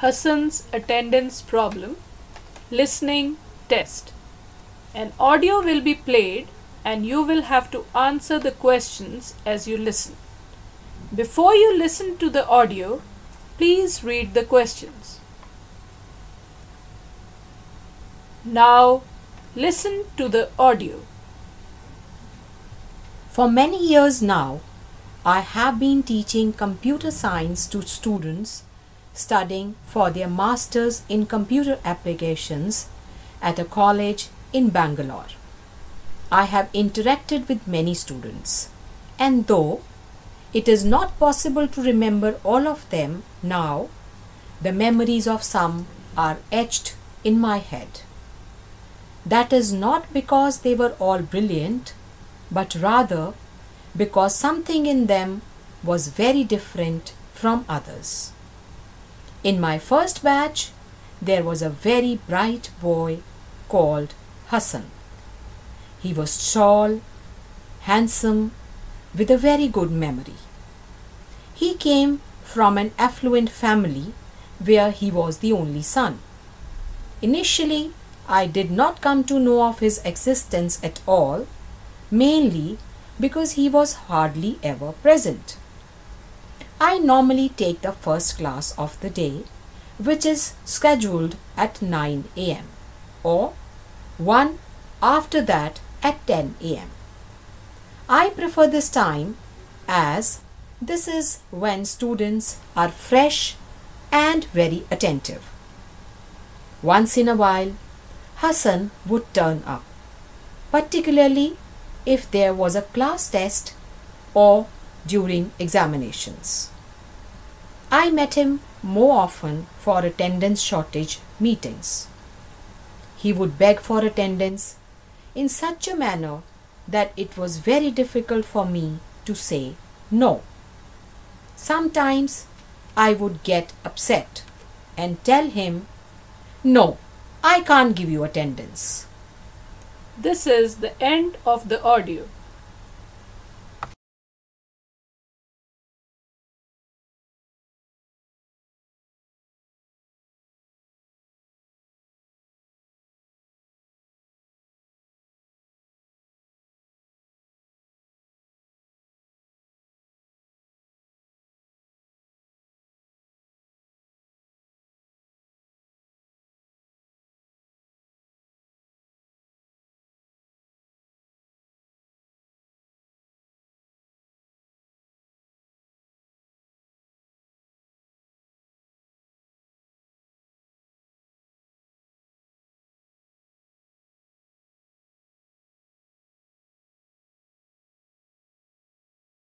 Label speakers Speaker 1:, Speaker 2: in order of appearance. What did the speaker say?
Speaker 1: Hassan's attendance problem, listening test. An audio will be played and you will have to answer the questions as you listen. Before you listen to the audio, please read the questions. Now, listen to the audio.
Speaker 2: For many years now, I have been teaching computer science to students studying for their masters in computer applications at a college in Bangalore. I have interacted with many students, and though it is not possible to remember all of them now, the memories of some are etched in my head. That is not because they were all brilliant, but rather because something in them was very different from others. In my first batch, there was a very bright boy called Hassan. He was tall, handsome, with a very good memory. He came from an affluent family where he was the only son. Initially, I did not come to know of his existence at all, mainly because he was hardly ever present. I normally take the first class of the day, which is scheduled at 9 a.m. or one after that at 10 a.m. I prefer this time as this is when students are fresh and very attentive. Once in a while, Hassan would turn up, particularly if there was a class test or during examinations. I met him more often for attendance shortage meetings. He would beg for attendance in such a manner that it was very difficult for me to say no. Sometimes I would get upset and tell him, "No, I can't give you attendance."
Speaker 1: This is the end of the audio.